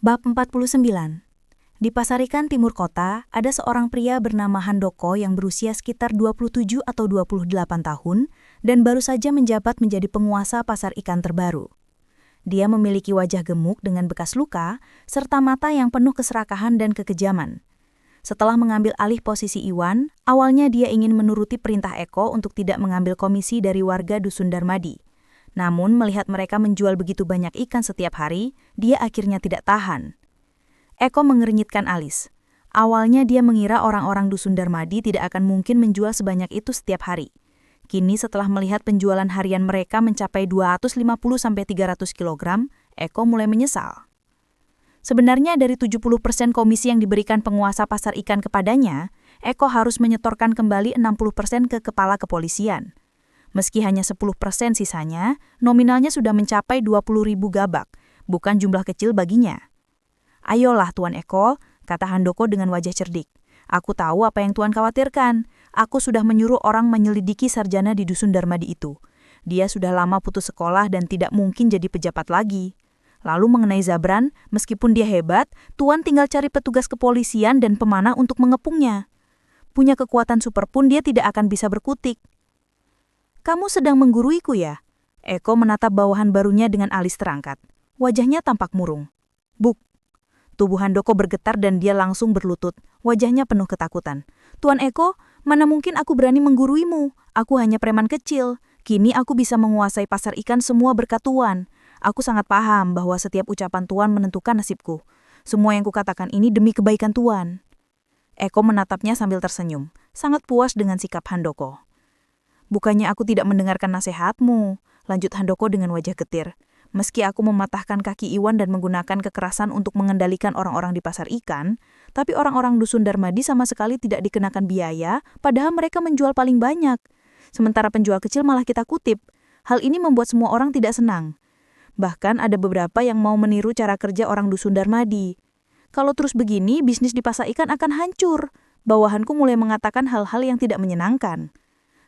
Bab 49. Di Pasar Ikan Timur Kota, ada seorang pria bernama Handoko yang berusia sekitar 27 atau 28 tahun dan baru saja menjabat menjadi penguasa pasar ikan terbaru. Dia memiliki wajah gemuk dengan bekas luka, serta mata yang penuh keserakahan dan kekejaman. Setelah mengambil alih posisi Iwan, awalnya dia ingin menuruti perintah Eko untuk tidak mengambil komisi dari warga Dusun Darmadi. Namun, melihat mereka menjual begitu banyak ikan setiap hari, dia akhirnya tidak tahan. Eko mengernyitkan alis. Awalnya dia mengira orang-orang Dusun Darmadi tidak akan mungkin menjual sebanyak itu setiap hari. Kini setelah melihat penjualan harian mereka mencapai 250-300 kg, Eko mulai menyesal. Sebenarnya dari 70% komisi yang diberikan penguasa pasar ikan kepadanya, Eko harus menyetorkan kembali 60% ke kepala kepolisian. Meski hanya 10% sisanya, nominalnya sudah mencapai 20.000 gabak, bukan jumlah kecil baginya. Ayolah Tuan Eko, kata Handoko dengan wajah cerdik. Aku tahu apa yang Tuan khawatirkan. Aku sudah menyuruh orang menyelidiki sarjana di Dusun Darmadi itu. Dia sudah lama putus sekolah dan tidak mungkin jadi pejabat lagi. Lalu mengenai Zabran, meskipun dia hebat, Tuan tinggal cari petugas kepolisian dan pemanah untuk mengepungnya. Punya kekuatan super pun dia tidak akan bisa berkutik. Kamu sedang mengguruiku ya? Eko menatap bawahan barunya dengan alis terangkat. Wajahnya tampak murung. Buk. Tubuh Handoko bergetar dan dia langsung berlutut. Wajahnya penuh ketakutan. Tuan Eko, mana mungkin aku berani mengguruimu? Aku hanya preman kecil. Kini aku bisa menguasai pasar ikan semua berkat Tuan. Aku sangat paham bahwa setiap ucapan Tuan menentukan nasibku. Semua yang kukatakan ini demi kebaikan Tuan. Eko menatapnya sambil tersenyum. Sangat puas dengan sikap Handoko. Bukannya aku tidak mendengarkan nasihatmu, lanjut Handoko dengan wajah getir. Meski aku mematahkan kaki Iwan dan menggunakan kekerasan untuk mengendalikan orang-orang di pasar ikan, tapi orang-orang Dusun Darmadi sama sekali tidak dikenakan biaya, padahal mereka menjual paling banyak. Sementara penjual kecil malah kita kutip. Hal ini membuat semua orang tidak senang. Bahkan ada beberapa yang mau meniru cara kerja orang Dusun Darmadi. Kalau terus begini, bisnis di pasar ikan akan hancur. Bawahanku mulai mengatakan hal-hal yang tidak menyenangkan.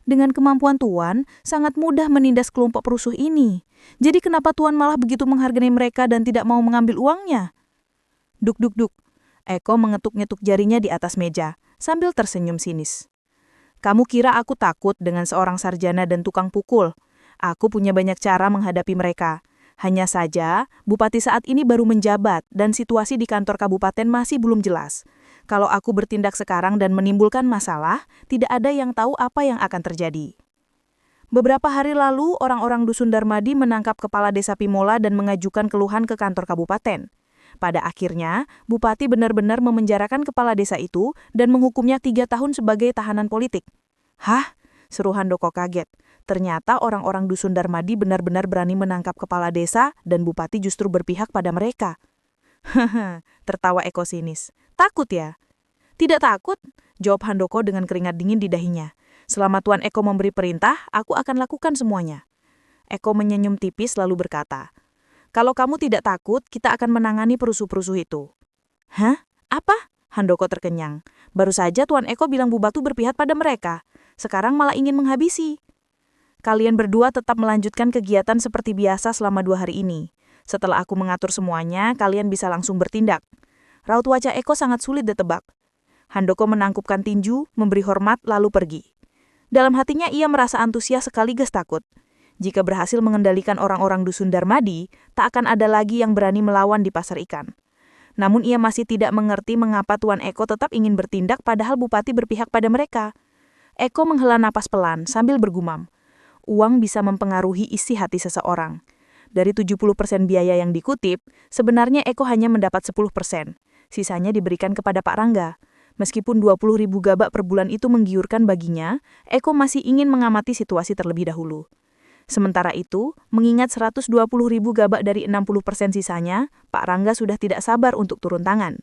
Dengan kemampuan Tuan, sangat mudah menindas kelompok perusuh ini. Jadi kenapa Tuan malah begitu menghargai mereka dan tidak mau mengambil uangnya? Duk. Eko mengetuk-ngetuk jarinya di atas meja, sambil tersenyum sinis. Kamu kira aku takut dengan seorang sarjana dan tukang pukul? Aku punya banyak cara menghadapi mereka. Hanya saja, Bupati saat ini baru menjabat dan situasi di kantor kabupaten masih belum jelas. Kalau aku bertindak sekarang dan menimbulkan masalah, tidak ada yang tahu apa yang akan terjadi. Beberapa hari lalu, orang-orang Dusun Darmadi menangkap kepala desa Pimola dan mengajukan keluhan ke kantor kabupaten. Pada akhirnya, Bupati benar-benar memenjarakan kepala desa itu dan menghukumnya 3 tahun sebagai tahanan politik. Hah? Seru Handoko kaget. Ternyata orang-orang Dusun Darmadi benar-benar berani menangkap kepala desa dan Bupati justru berpihak pada mereka. Haha, tertawa Eko sinis. Takut ya? Tidak takut, jawab Handoko dengan keringat dingin di dahinya. Selama Tuan Eko memberi perintah, aku akan lakukan semuanya. Eko menyenyum tipis lalu berkata, kalau kamu tidak takut, kita akan menangani perusuh-perusuh itu. Hah? Apa? Handoko terkenyang. Baru saja Tuan Eko bilang Bu Batu berpihak pada mereka. Sekarang malah ingin menghabisi. Kalian berdua tetap melanjutkan kegiatan seperti biasa selama 2 hari ini. Setelah aku mengatur semuanya, kalian bisa langsung bertindak. Raut wajah Eko sangat sulit ditebak. Handoko menangkupkan tinju, memberi hormat, lalu pergi. Dalam hatinya ia merasa antusias sekaligus takut. Jika berhasil mengendalikan orang-orang Dusun Darmadi, tak akan ada lagi yang berani melawan di pasar ikan. Namun ia masih tidak mengerti mengapa Tuan Eko tetap ingin bertindak padahal Bupati berpihak pada mereka. Eko menghela napas pelan sambil bergumam. Uang bisa mempengaruhi isi hati seseorang. Dari 70% biaya yang dikutip, sebenarnya Eko hanya mendapat 10%. Sisanya diberikan kepada Pak Rangga. Meskipun 20.000 gabak per bulan itu menggiurkan baginya, Eko masih ingin mengamati situasi terlebih dahulu. Sementara itu, mengingat 120.000 gabak dari 60% sisanya, Pak Rangga sudah tidak sabar untuk turun tangan.